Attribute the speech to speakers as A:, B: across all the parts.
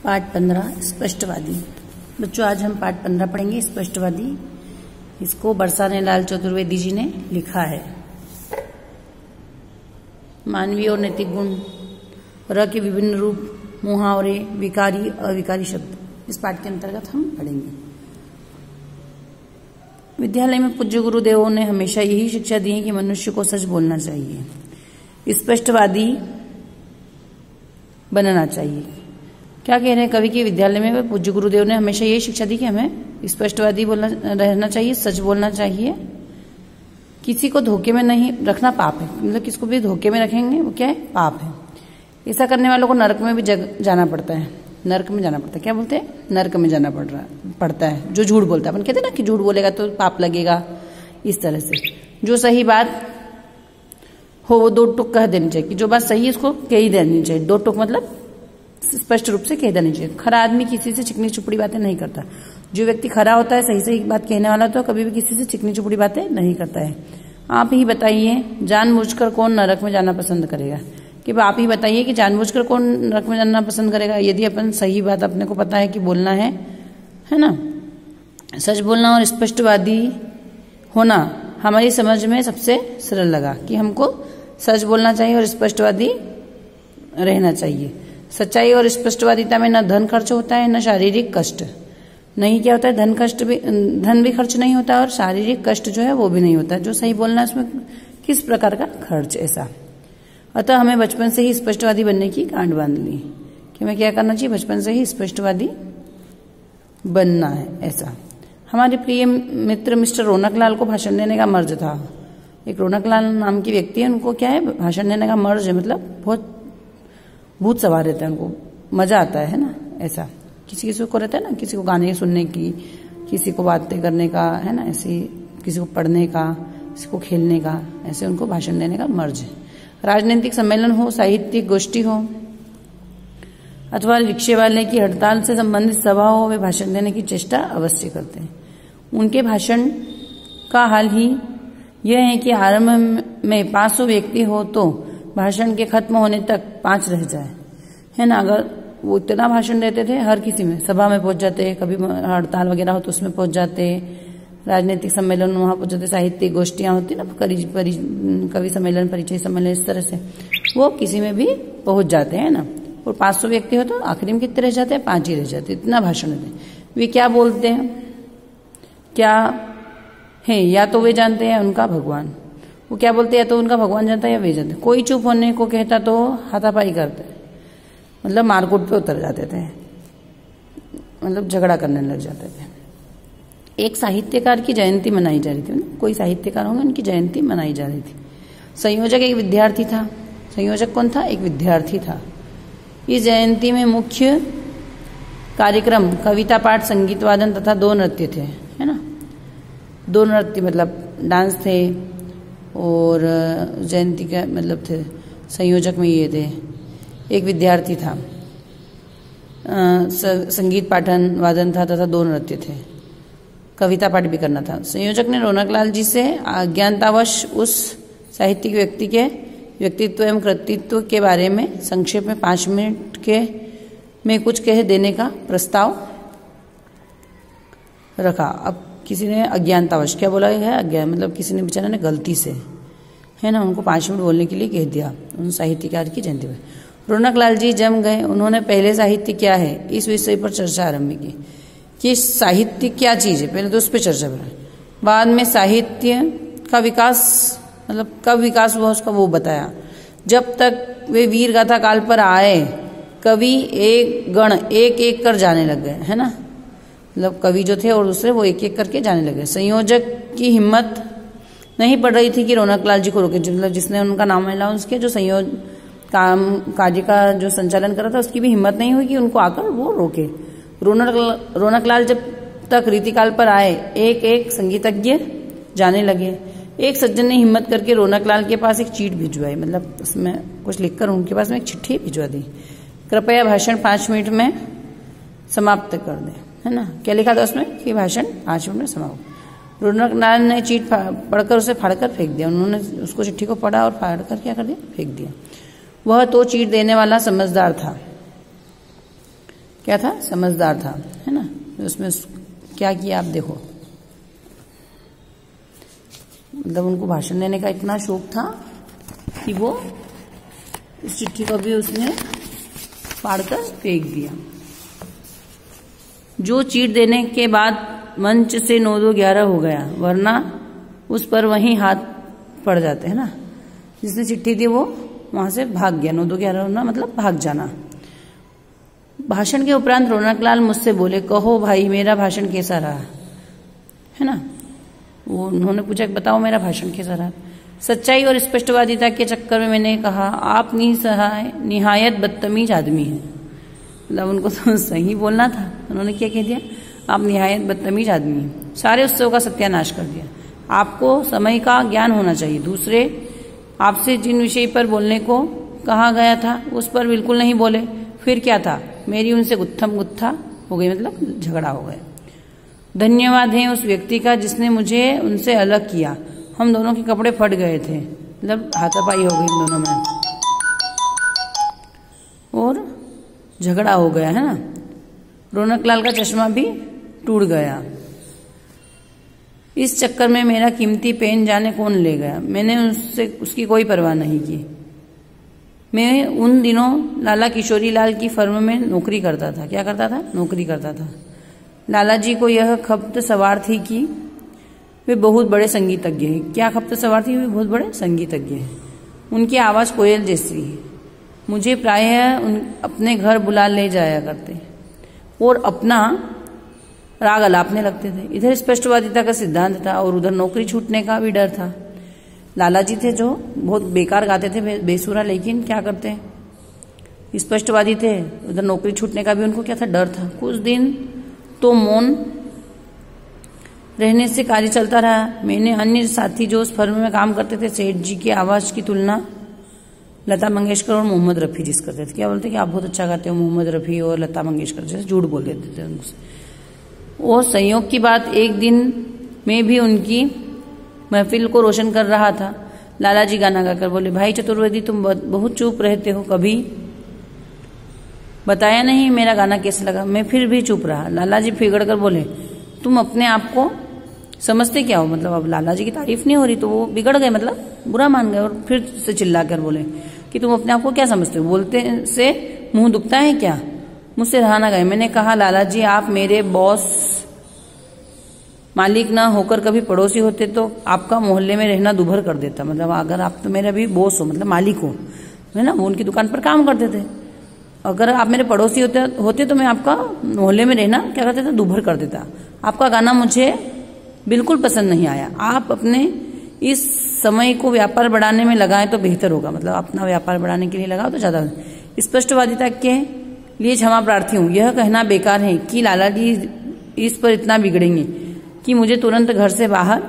A: पाठ 15 स्पष्टवादी। बच्चों आज हम पाठ 15 पढ़ेंगे स्पष्टवादी। इसको बरसानेलाल चतुर्वेदी जी ने लिखा है। मानवीय और नैतिक गुण, र के विभिन्न रूप, मुहावरे, विकारी अविकारी शब्द, इस पाठ के अंतर्गत हम पढ़ेंगे। विद्यालय में पूज्य गुरुदेवों ने हमेशा यही शिक्षा दी है कि मनुष्य को सच बोलना चाहिए, स्पष्टवादी बनना चाहिए। क्या कह रहे हैं कवि? की विद्यालय में पूज्य गुरुदेव ने हमेशा यही शिक्षा दी कि हमें स्पष्टवादी बोलना रहना चाहिए, सच बोलना चाहिए। किसी को धोखे में नहीं रखना पाप है, मतलब किसको भी धोखे में रखेंगे वो क्या है? पाप है। ऐसा करने वालों को नरक में भी जाना पड़ता है, नरक में जाना पड़ता है। क्या बोलते हैं? नरक में जाना पड़ता है। जो झूठ बोलता है, अपन कहते हैं ना कि झूठ बोलेगा तो पाप लगेगा, इस तरह से। जो सही बात हो वो दो टुक कह देनी चाहिए, कि जो बात सही है उसको कह ही देनी चाहिए। दो टुक मतलब स्पष्ट रूप से कह देनी चाहिए। खरा आदमी किसी से चिकनी चुपड़ी बातें नहीं करता। जो व्यक्ति खरा होता है, सही सही बात कहने वाला, तो कभी भी किसी से चिकनी चुपड़ी बातें नहीं करता है। आप ही बताइए जानबूझकर कौन नरक में जाना पसंद करेगा? कि आप ही बताइए कि जानबूझकर कौन नरक में जाना पसंद करेगा? यदि अपन सही बात अपने को पता है कि बोलना है ना, सच बोलना और स्पष्टवादी होना हमारी समझ में सबसे सरल लगा कि हमको सच बोलना चाहिए और स्पष्टवादी रहना चाहिए। सच्चाई और स्पष्टवादिता में न धन खर्च होता है, न शारीरिक कष्ट। नहीं क्या होता है? धन भी खर्च नहीं होता और शारीरिक कष्ट जो है वो भी नहीं होता। जो सही बोलना है उसमें किस प्रकार का खर्च, ऐसा। अतः हमें बचपन से ही स्पष्टवादी बनने की गांठ बांध ली कि हमें क्या करना चाहिए? बचपन से ही स्पष्टवादी बनना है, ऐसा। हमारे प्रिय मित्र मिस्टर रौनकलाल को भाषण देने का मर्ज था। एक रौनकलाल नाम की व्यक्ति है, उनको क्या है? भाषण देने का मर्ज है, मतलब बहुत भूत सवार रहता है, उनको मजा आता है ना, ऐसा। किसी किसी को रहता है ना, किसी को गाने सुनने की, किसी को बातें करने का, है ना, ऐसे। किसी को पढ़ने का, किसी को खेलने का, ऐसे उनको भाषण देने का मर्ज है। राजनीतिक सम्मेलन हो, साहित्यिक गोष्ठी हो, अथवा रिक्शे वाले की हड़ताल से संबंधित सभा हो, वे भाषण देने की चेष्टा अवश्य करते हैं। उनके भाषण का हाल ही यह है कि आरंभ में 500 व्यक्ति हो तो भाषण के खत्म होने तक 5 रह जाए, है ना। अगर वो इतना भाषण देते थे, हर किसी में सभा में पहुंच जाते, कभी हड़ताल वगैरह हो तो उसमें पहुंच जाते, राजनीतिक सम्मेलन वहां पहुंच जाते, साहित्यिक गोष्ठियां होती ना, कवि सम्मेलन, परिचय सम्मेलन, इस तरह से वो किसी में भी पहुंच जाते हैं ना। और 500 व्यक्ति हो तो आखिरी में कितने रह जाते हैं? 5 ही रह जाते। इतना भाषण देते। वे क्या बोलते हैं? क्या है? या तो वे जानते हैं उनका भगवान, वो क्या बोलते हैं? या तो उनका भगवान जानता है या वे जानते हैं। कोई चुप होने को कहता तो हाथापाई करते, मतलब मारकूट पे उतर जाते थे, मतलब झगड़ा करने लग जाते थे। एक साहित्यकार की जयंती मनाई जा रही थी, कोई साहित्यकार होंगे, उनकी जयंती मनाई जा रही थी। संयोजक एक विद्यार्थी था। संयोजक कौन था? एक विद्यार्थी था। इस जयंती में मुख्य कार्यक्रम कविता पाठ, संगीत वादन तथा 2 नृत्य थे, है ना। 2 नृत्य मतलब डांस थे और जयंती का मतलब थे, संयोजक में ये थे। एक विद्यार्थी था, संगीत पाठन वादन था तथा 2 नृत्य थे, कविता पाठ भी करना था। संयोजक ने रौनकलाल जी से अज्ञानतावश उस साहित्यिक व्यक्ति के व्यक्तित्व एवं कृतित्व के बारे में संक्षेप में 5 मिनट में कुछ कह देने का प्रस्ताव रखा। अब किसी ने अज्ञानतावश क्या बोला है? अज्ञान मतलब किसी ने बेचारा ने गलती से, है ना, उनको 5 मिनट बोलने के लिए कह दिया उन साहित्यकार की जयंती में। रौनकलाल जी जम गए। उन्होंने पहले साहित्य क्या है इस विषय पर चर्चा आरंभ की कि साहित्य क्या चीज है, पहले तो उस पर चर्चा करें। बाद में साहित्य का विकास, मतलब कब विकास हुआ उसका वो बताया। जब तक वे वीर गाथा काल पर आए, कवि एक गण एक एक कर जाने लग गए, है ना, मतलब कवि जो थे और दूसरे वो एक एक करके जाने लगे। संयोजक की हिम्मत नहीं पड़ रही थी कि रौनकलाल जी को रोके, मतलब जिसने उनका नाम अनाउंस किया, जो कार्य का जो संचालन कर रहा था, उसकी भी हिम्मत नहीं हुई कि उनको आकर वो रोके। रौनकलाल जब तक रीतिकाल पर आए, एक एक संगीतज्ञ जाने लगे। एक सज्जन ने हिम्मत करके रौनकलाल के पास एक चीट भिजवाई, मतलब उसमें कुछ लिखकर उनके पास में एक चिट्ठी भिजवा दी। कृपया भाषण 5 मिनट में समाप्त कर दें, है ना। क्या लिखा था उसमें? कि भाषण 5 मिनट में समाप्त। रौनकलाल ने चीट पढ़कर उसे फाड़कर फेंक दिया। उन्होंने उसको चिट्ठी को पढ़ा और फाड़कर क्या कर दिया? फेंक दिया। वह तो चीट देने वाला समझदार था क्या था, समझदार था, है ना। उसमें क्या किया आप देखो, मतलब उनको भाषण देने का इतना शौक था कि वो इस चिट्ठी को भी उसने फाड़कर फेंक दिया। जो चीट देने के बाद मंच से 9-2-11 हो गया, वरना उस पर वहीं हाथ पड़ जाते हैं ना। जिसने चिट्ठी दी वो वहां से भाग गया। 9-2-11 होना मतलब भाग जाना। भाषण के उपरांत रौनकलाल मुझसे बोले, कहो भाई मेरा भाषण कैसा रहा, है ना। वो उन्होंने पूछा कि बताओ मेरा भाषण कैसा रहा। सच्चाई और स्पष्टवादिता के चक्कर में मैंने कहा, आप निहायत बदतमीज आदमी हैं। मतलब उनको तो सही बोलना था, उन्होंने क्या कह दिया, आप निहायत बदतमीज आदमी हैं। सारे उत्सव का सत्यानाश कर दिया। आपको समय का ज्ञान होना चाहिए। दूसरे आपसे जिन विषय पर बोलने को कहा गया था उस पर बिल्कुल नहीं बोले। फिर क्या था, मेरी उनसे गुत्थम गुत्था हो गई, मतलब झगड़ा हो गया। धन्यवाद है उस व्यक्ति का जिसने मुझे उनसे अलग किया। हम दोनों के कपड़े फट गए थे, मतलब हाथापाई हो गई इन दोनों में और झगड़ा हो गया, है ना। रौनकलाल का चश्मा भी टूट गया। इस चक्कर में मेरा कीमती पेन जाने कौन ले गया। मैंने उसकी कोई परवाह नहीं की। मैं उन दिनों लाला किशोरी लाल की फर्म में नौकरी करता था। क्या करता था, नौकरी करता था। लाला जी को यह खपत सवार थी कि वे बहुत बड़े संगीतज्ञ हैं। क्या खपत सवार थी, वे बहुत बड़े संगीतज्ञ हैं। उनकी आवाज कोयल जैसी है। मुझे प्रायः अपने घर बुला ले जाया करते और अपना राग अलापने लगते थे। इधर स्पष्टवादिता का सिद्धांत था और उधर नौकरी छूटने का भी डर था। लाला जी थे जो बहुत बेकार गाते थे, बेसुरा, लेकिन क्या करते हैं, स्पष्टवादी थे। उधर नौकरी छूटने का भी उनको क्या था, डर था। कुछ दिन तो मौन रहने से कार्य चलता रहा। मैंने अन्य साथी जो उस फर्म में काम करते थे, सेठ जी की आवाज की तुलना लता मंगेशकर और मोहम्मद रफी जिस करते थे। क्या बोलते कि आप बहुत अच्छा गाते हो, मोहम्मद रफी और लता मंगेशकर जैसे झूठ बोल देते थे उनसे। और संयोग की बात, एक दिन मैं भी उनकी महफिल को रोशन कर रहा था। लाला जी गाना गाकर बोले, भाई चतुर्वेदी तुम बहुत चुप रहते हो, कभी बताया नहीं मेरा गाना कैसे लगा। मैं फिर भी चुप रहा। लाला जी फिगड़ कर बोले, तुम अपने आप को समझते क्या हो, मतलब अब लाला जी की तारीफ नहीं हो रही तो वो बिगड़ गए, मतलब बुरा मान गए और फिर से चिल्ला कर बोले कि तुम अपने आप को क्या समझते हो, बोलते से मुंह दुखता है क्या। मुझसे रहा ना गए। मैंने कहा, लाला जी आप मेरे बॉस मालिक ना होकर कभी पड़ोसी होते तो आपका मोहल्ले में रहना दुभर कर देता। मतलब अगर आप तो मेरे अभी बॉस हो, मतलब मालिक हो, है ना, वो उनकी दुकान पर काम करते थे। अगर आप मेरे पड़ोसी होते तो मैं आपका मोहल्ले में रहना क्या करते थे, दुभर कर देता। आपका गाना मुझे बिल्कुल पसंद नहीं आया। आप अपने इस समय को व्यापार बढ़ाने में लगाएं तो बेहतर होगा। मतलब अपना व्यापार बढ़ाने के लिए लगाओ तो ज्यादा। स्पष्टवादिता के लिए क्षमा प्रार्थी हूँ। यह कहना बेकार है कि लाला जी इस पर इतना बिगड़ेंगे कि मुझे तुरंत घर से बाहर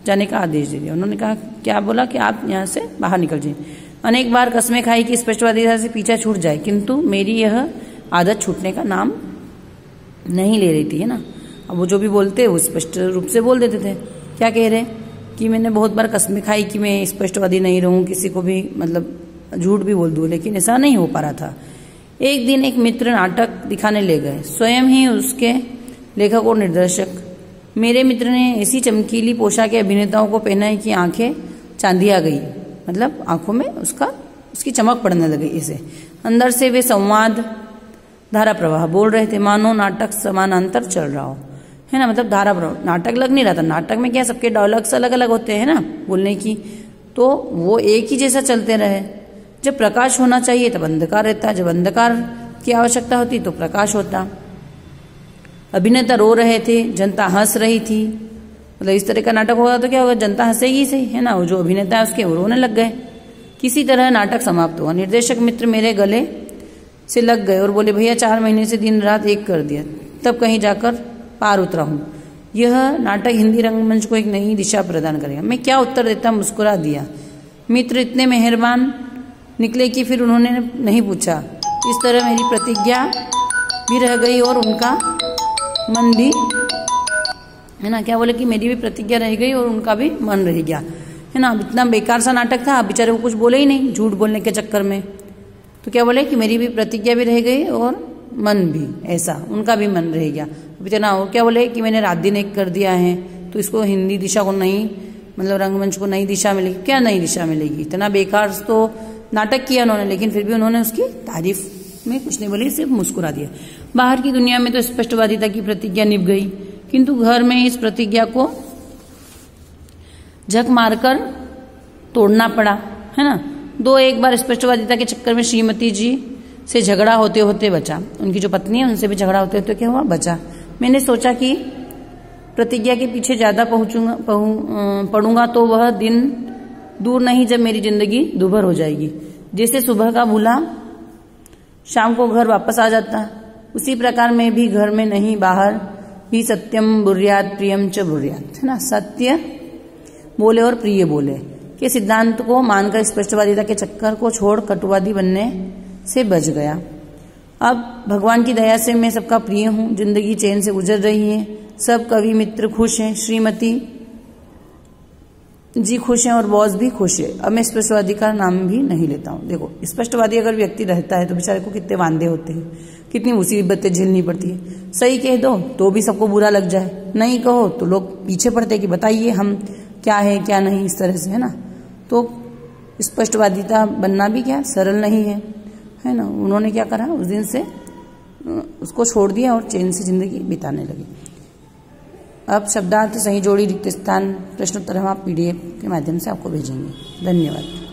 A: जाने का आदेश दे दिया। उन्होंने कहा, क्या बोला कि आप यहाँ से बाहर निकल जाइए। अनेक बार कस्में खाई कि स्पष्टवादिता से पीछा छूट जाए, किंतु मेरी यह आदत छूटने का नाम नहीं ले रही थी, है ना। अब वो जो भी बोलते वो स्पष्ट रूप से बोल देते थे। क्या कह रहे कि मैंने बहुत बार कस्में खाई कि मैं स्पष्टवादी नहीं रहूं, किसी को भी मतलब झूठ भी बोल दूं, लेकिन ऐसा नहीं हो पा रहा था। एक दिन एक मित्र नाटक दिखाने ले गए, स्वयं ही उसके लेखक और निर्देशक। मेरे मित्र ने ऐसी चमकीली पोशाक के अभिनेताओं को पहना है कि आंखें चांदी आ गई, मतलब आंखों में उसकी चमक पड़ने लगी। इसे अंदर से वे संवाद धारा प्रवाह बोल रहे थे, मानो नाटक समानांतर चल रहा हो, है ना। मतलब धारा प्रवाह, नाटक लग नहीं रहा था। नाटक में क्या सबके डायलॉग्स अलग अलग होते हैं ना बोलने की, तो वो एक ही जैसा चलते रहे। जब प्रकाश होना चाहिए तब अंधकार रहता, जब अंधकार की आवश्यकता होती तो प्रकाश होता। अभिनेता रो रहे थे, जनता हंस रही थी। मतलब इस तरह का नाटक होगा तो क्या होगा, जनता हंसेगी सही, है ना। वो जो अभिनेता है उसके वो रोने लग गए। किसी तरह नाटक समाप्त हुआ। निर्देशक मित्र मेरे गले से लग गए और बोले, भैया 4 महीने से दिन रात एक कर दिया, तब कहीं जाकर पार उतरा हूं। यह नाटक हिंदी रंगमंच को एक नई दिशा प्रदान करेगा। मैं क्या उत्तर देता, मुस्कुरा दिया। मित्र इतने मेहरबान निकले कि फिर उन्होंने नहीं पूछा। इस तरह मेरी प्रतिज्ञा भी रह गई और उनका मन भी, है ना। क्या बोले कि मेरी भी प्रतिज्ञा रह गई और उनका भी मन रह गया, है ना। अब इतना बेकार सा नाटक था, बेचारे को कुछ बोले ही नहीं झूठ बोलने के चक्कर में। तो क्या बोले कि मेरी भी प्रतिज्ञा भी रह गई और मन भी, ऐसा उनका भी मन रह गया। इतना हो क्या बोले कि मैंने रात दिन एक कर दिया है तो इसको हिंदी दिशा को नई, मतलब रंगमंच को नई दिशा मिलेगी। क्या नई दिशा मिलेगी? इतना बेकार तो नाटक किया उन्होंने, लेकिन फिर भी उन्होंने उसकी तारीफ में कुछ नहीं बोली, सिर्फ मुस्कुरा दिया। बाहर की दुनिया में तो स्पष्टवादिता की प्रतिज्ञा निभ गई, किंतु घर में इस प्रतिज्ञा को झक मारकर तोड़ना पड़ा, है ना। एक बार स्पष्टवादिता के चक्कर में श्रीमती जी से झगड़ा होते होते बचा। उनकी जो पत्नी है उनसे भी झगड़ा होते होते क्या हुआ? बचा। मैंने सोचा कि प्रतिज्ञा के पीछे ज्यादा पढ़ूंगा तो वह दिन दूर नहीं जब मेरी जिंदगी दुभर हो जाएगी। जैसे सुबह का भूला शाम को घर वापस आ जाता, उसी प्रकार मैं भी घर में नहीं बाहर भी सत्यम बुर्यात प्रियम च बुर्यात, है ना। सत्य बोले और प्रिय बोले के सिद्धांत को मानकर स्पष्टवादिता के चक्कर को छोड़ कटुवादी बनने से बच गया। अब भगवान की दया से मैं सबका प्रिय हूं, जिंदगी चैन से गुजर रही है, सब कवि मित्र खुश हैं, श्रीमती जी खुश हैं और बॉस भी खुश है। अब मैं स्पष्टवादी का नाम भी नहीं लेता हूं। देखो, स्पष्टवादी अगर व्यक्ति रहता है तो बेचारे को कितने वांदे होते हैं, कितनी मुसीबतें झेलनी पड़ती है। सही कह दो तो भी सबको बुरा लग जाए, नहीं कहो तो लोग पीछे पड़ते कि बताइए हम क्या है क्या नहीं, इस तरह से, है ना। तो स्पष्टवादिता बनना भी क्या सरल नहीं है ना। उन्होंने क्या करा, उस दिन से उसको छोड़ दिया और चैन से जिंदगी बिताने लगी। अब शब्दार्थ सही जोड़ी रिक्त स्थान प्रश्नोत्तर हम आप PDF के माध्यम से आपको भेजेंगे। धन्यवाद।